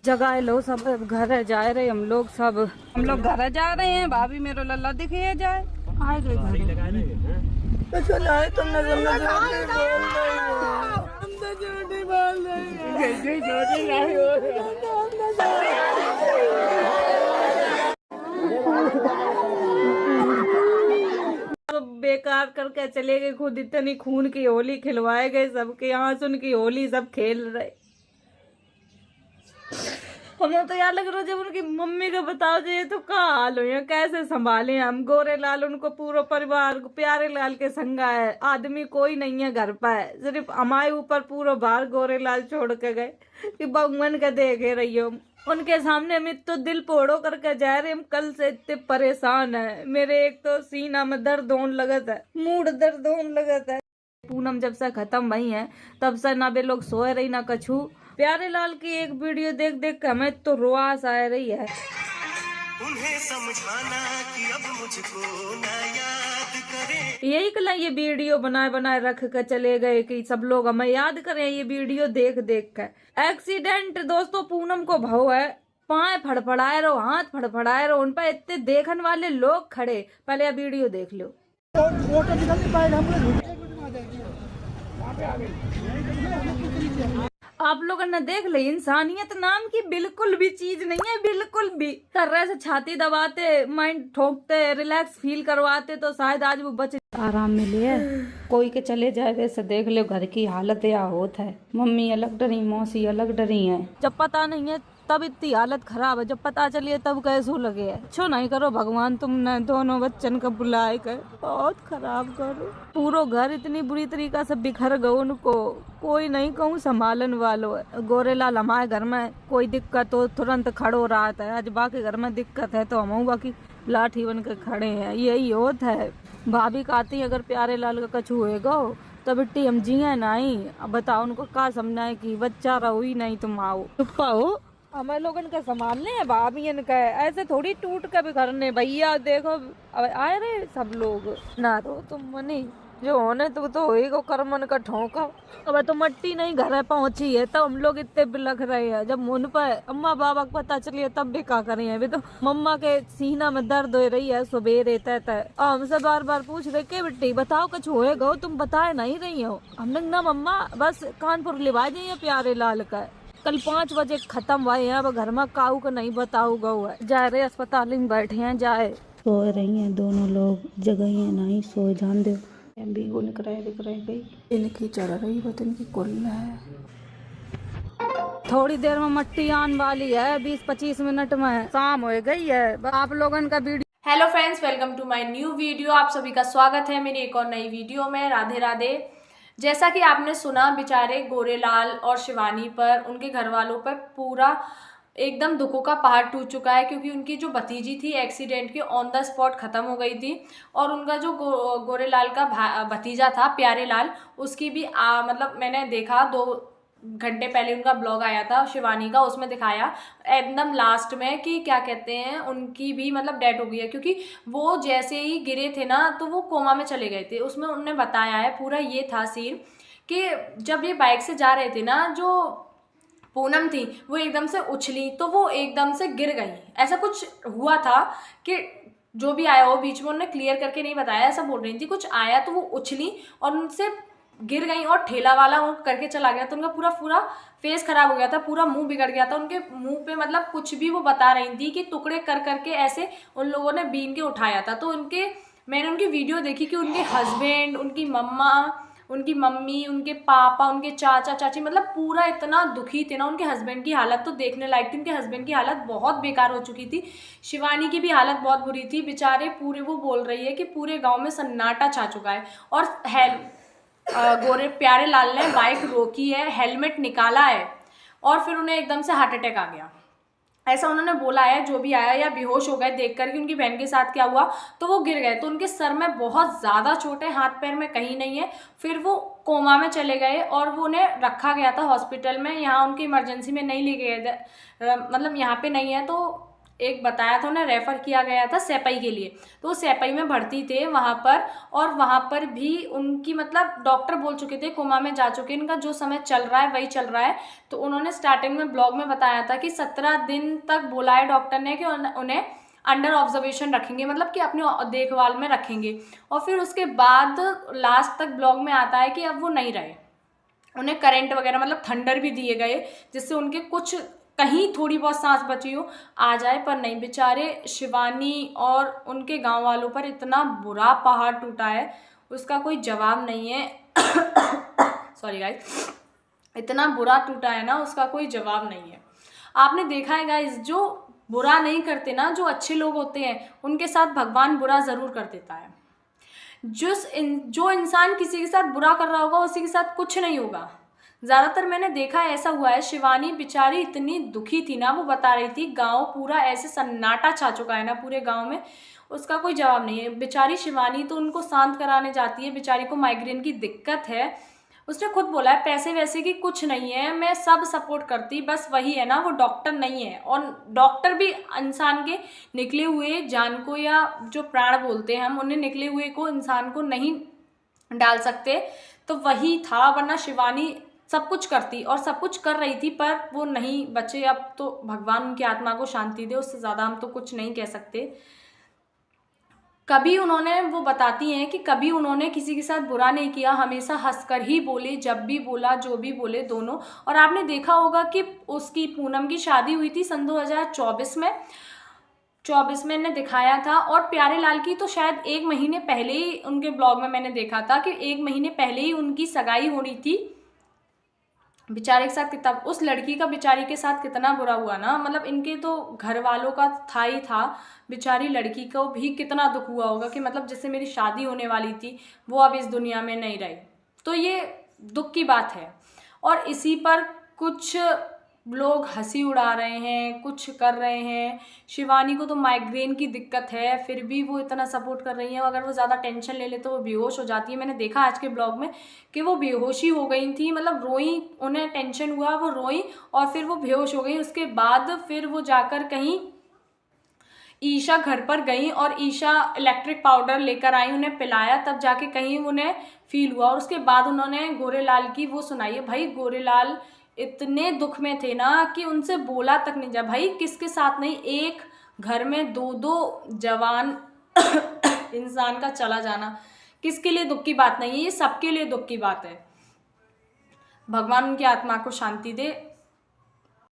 जगह लो सब, घर जा रहे हम लोग घर जा रहे हैं। भाभी मेरे लल्ला दिखे जाए आए गए घर। तुमने बेकार करके चले गए। खुद इतनी खून की होली खिलवाए गए, सबके यहाँ सुन की होली सब खेल रहे। हमें तो यार लग रहा है जब उनकी मम्मी को बताओ ये तो क्या हाल हो, कैसे संभाले हम। गोरे लाल उनको पूरा परिवार प्यारे लाल के संगा है, आदमी कोई नहीं है घर पर, सिर्फ हमारे ऊपर पूरा भार गोरे लाल छोड़ के गए कि भगवान का देखे रही हो। उनके सामने हम तो दिल पोड़ो करके जा रहे। हम कल से इतने परेशान है, मेरे एक तो सीना में दर्द होने लगत है, मूड दर्द होने लगत है। पूनम जब से खत्म भई है तब से ना वे लोग सोए रही ना कछू। प्यारे लाल की एक वीडियो देख देख के हमें तो रुआस आ रही है। उन्हें समझाना कि अब मुझको ना याद करें। यही कल ये वीडियो बनाए बनाए रख कर चले गए कि सब लोग हमें याद करें ये वीडियो देख देख कर। एक्सीडेंट दोस्तों पूनम को भाव है, पाए फड़फड़ाए रहो, हाथ फड़फड़ाए रहो, उन पर इतने देखने वाले लोग खड़े। पहले ये वीडियो देख लो। आप लोगों ने देख ले, इंसानियत नाम की बिल्कुल भी चीज नहीं है, बिल्कुल भी। तरह से छाती दबाते, माइंड ठोकते, रिलैक्स फील करवाते तो शायद आज वो बच आराम मिले। कोई के चले जाए वैसे देख ले घर की हालत या होत है। मम्मी अलग डरी, मौसी अलग डरी है। जब पता नहीं है तब इतनी हालत खराब है, जब पता चलिए तब कैसो लगे है। छो नहीं करो भगवान, तुमने दोनों बच्चन का बुलाए कर बहुत खराब करो। पूरा घर इतनी बुरी तरीका से बिखर गो, उनको कोई नहीं कहूँ संभालन वालो है। गोरेलाल हमारे घर में कोई दिक्कत हो तुरंत खड़ो रहा है, आज बाकी घर में दिक्कत है तो हम बाकी लाठी बन के खड़े हैं। यही होता है। भाभी कहती अगर प्यारे लाल का कछु होएगा तो बिट्टी हम जिये नहीं। अब बताओ उनको क्या समझाए कि बच्चा रहो ही नहीं, तुम आओ चुप्पा हो। हमें लोगन का संभालने है, भाभी का ऐसे थोड़ी टूट के भी करने। भैया देखो अब आए रहे सब लोग, ना रो तुम मनी, जो होने तो होएगा कर्मन का ठोका। अब तो मट्टी नहीं घर पहुंची है तो हम लोग इतने बिलख रहे हैं। जब मुन पर अम्मा बाबा को पता चलिए तब भी क्या करें। अभी तो मम्मा के सीना में दर्द हो रही है सुबेरे तय। हमसे बार बार पूछ रहे के बेटी बताओ कुछ होएगा, तुम बताए नहीं रही हो। हमने ना मम्मा बस कानपुर लिवा जाइए प्यारे लाल का, कल 5 बजे खत्म हुआ। अब घर में काऊ को नहीं बताऊ गौ है, जा रहे अस्पताल में बैठे हैं, जाए सो रही हैं दोनों लोग, जगह नहीं सोए जान दो। बीगो दिख गई इनकी चढ़ रही बतन की कुल है। थोड़ी देर में मट्टी आने वाली है, 20-25 मिनट में शाम हो गई है। आप लोगन का video. Hello friends, welcome to my new video. आप सभी का स्वागत है मेरी एक और नई वीडियो में। राधे राधे। जैसा कि आपने सुना, बेचारे गोरेलाल और शिवानी पर, उनके घर वालों पर पूरा एकदम दुखों का पहाड़ टूट चुका है, क्योंकि उनकी जो भतीजी थी एक्सीडेंट के ऑन द स्पॉट ख़त्म हो गई थी। और उनका जो गोरेलाल का भतीजा था प्यारे लाल, उसकी भी मतलब मैंने देखा 2 घंटे पहले उनका ब्लॉग आया था शिवानी का, उसमें दिखाया एकदम लास्ट में कि क्या कहते हैं उनकी भी मतलब डेथ हो गई है, क्योंकि वो जैसे ही गिरे थे ना तो वो कोमा में चले गए थे। उसमें उन्होंने बताया है पूरा ये था सीन कि जब ये बाइक से जा रहे थे ना, जो पूनम थी वो एकदम से उछली तो वो एकदम से गिर गई। ऐसा कुछ हुआ था कि जो भी आया हो बीच में उन्होंने क्लियर करके नहीं बताया, ऐसा बोल रही थी कुछ आया तो वो उछली और उनसे गिर गई और ठेला वाला वो करके चला गया। तो उनका पूरा फेस खराब हो गया था, पूरा मुंह बिगड़ गया था। उनके मुंह पे मतलब कुछ भी वो बता रही थी कि टुकड़े कर करके ऐसे उन लोगों ने बीन के उठाया था। तो मैंने उनकी वीडियो देखी कि उनके हस्बैंड, उनकी मम्मा, उनकी मम्मी, उनके पापा, उनके चाचा चाची मतलब पूरा इतना दुखी थे ना। उनके हस्बैंड की हालत तो देखने लायक थी, उनके हस्बैंड की हालत बहुत बेकार हो चुकी थी। शिवानी की भी हालत बहुत बुरी थी। बेचारे पूरे वो बोल रही है कि पूरे गांव में सन्नाटा छा चुका है। और गोरे प्यारे लाल ने बाइक रोकी है, हेलमेट निकाला है और फिर उन्हें एकदम से हार्ट अटैक आ गया, ऐसा उन्होंने बोला है। जो भी आया या बेहोश हो गए देख कर कि उनकी बहन के साथ क्या हुआ, तो वो गिर गए। तो उनके सर में बहुत ज़्यादा चोट है, हाथ पैर में कहीं नहीं है। फिर वो कोमा में चले गए और वो उन्हें रखा गया था हॉस्पिटल में। यहाँ उनकी इमरजेंसी में नहीं ले गए, मतलब यहाँ पे नहीं है। तो एक बताया था, उन्हें रेफ़र किया गया था सैपई के लिए, तो वो सैपई में भर्ती थे वहाँ पर, और वहाँ पर भी उनकी मतलब डॉक्टर बोल चुके थे कोमा में जा चुके, इनका जो समय चल रहा है वही चल रहा है। तो उन्होंने स्टार्टिंग में ब्लॉग में बताया था कि 17 दिन तक बोला है डॉक्टर ने कि उन्हें अंडर ऑब्जर्वेशन रखेंगे, मतलब कि अपनी देखभाल में रखेंगे, और फिर उसके बाद लास्ट तक ब्लॉग में आता है कि अब वो नहीं रहे, उन्हें करंट वगैरह मतलब थंडर भी दिए गए जिससे उनके कुछ कहीं थोड़ी बहुत सांस बची हो आ जाए, पर नहीं, बेचारे शिवानी और उनके गांव वालों पर इतना बुरा पहाड़ टूटा है, उसका कोई जवाब नहीं है। सॉरी गाइस, इतना बुरा टूटा है ना, उसका कोई जवाब नहीं है। आपने देखा है गाइस, जो बुरा नहीं करते ना, जो अच्छे लोग होते हैं, उनके साथ भगवान बुरा ज़रूर कर देता है। जो इंसान किसी के साथ बुरा कर रहा होगा उसी के साथ कुछ नहीं होगा। ज़्यादातर मैंने देखा है ऐसा हुआ है। शिवानी बेचारी इतनी दुखी थी ना, वो बता रही थी गांव पूरा ऐसे सन्नाटा छा चुका है ना पूरे गांव में, उसका कोई जवाब नहीं है। बेचारी शिवानी तो उनको शांत कराने जाती है, बेचारी को माइग्रेन की दिक्कत है, उसने खुद बोला है पैसे वैसे की कुछ नहीं है, मैं सब सपोर्ट करती, बस वही है ना वो डॉक्टर नहीं है, और डॉक्टर भी इंसान के निकले हुए जान को, या जो प्राण बोलते हैं हम, उन्हें निकले हुए को इंसान को नहीं डाल सकते, तो वही था, वरना शिवानी सब कुछ करती और सब कुछ कर रही थी, पर वो नहीं बचे। अब तो भगवान उनकी आत्मा को शांति दे, उससे ज़्यादा हम तो कुछ नहीं कह सकते। कभी उन्होंने, वो बताती हैं कि कभी उन्होंने किसी के साथ बुरा नहीं किया, हमेशा हंसकर ही बोले, जब भी बोला जो भी बोले दोनों। और आपने देखा होगा कि उसकी पूनम की शादी हुई थी सन 2024 में, 24 में ने दिखाया था, और प्यारे लाल की तो शायद 1 महीने पहले ही, उनके ब्लॉग में मैंने देखा था कि 1 महीने पहले ही उनकी सगाई हो रही थी। बेचारे के साथ कितना, उस लड़की का बेचारी के साथ कितना बुरा हुआ ना, मतलब इनके तो घर वालों का था ही था, बेचारी लड़की को भी कितना दुख हुआ होगा कि मतलब जिससे मेरी शादी होने वाली थी वो अब इस दुनिया में नहीं रही। तो ये दुख की बात है, और इसी पर कुछ लोग हंसी उड़ा रहे हैं, कुछ कर रहे हैं। शिवानी को तो माइग्रेन की दिक्कत है, फिर भी वो इतना सपोर्ट कर रही है, अगर वो ज़्यादा टेंशन ले ले तो वो बेहोश हो जाती है। मैंने देखा आज के ब्लॉग में कि वो बेहोशी हो गई थी, मतलब रोई, उन्हें टेंशन हुआ, वो रोई और फिर वो बेहोश हो गई। उसके बाद फिर वो जाकर कहीं ईशा घर पर गई और ईशा इलेक्ट्रिक पाउडर लेकर आई, उन्हें पिलाया, तब जाके कहीं उन्हें फील हुआ, और उसके बाद उन्होंने गोरेलाल की वो सुनाई है। भाई गोरेलाल इतने दुख में थे ना कि उनसे बोला तक नहीं जा। भाई किसके साथ नहीं, एक घर में 2-2 जवान इंसान का चला जाना किसके लिए दुख की बात नहीं है, ये सबके लिए दुख की बात है। भगवान उनकी आत्मा को शांति दे।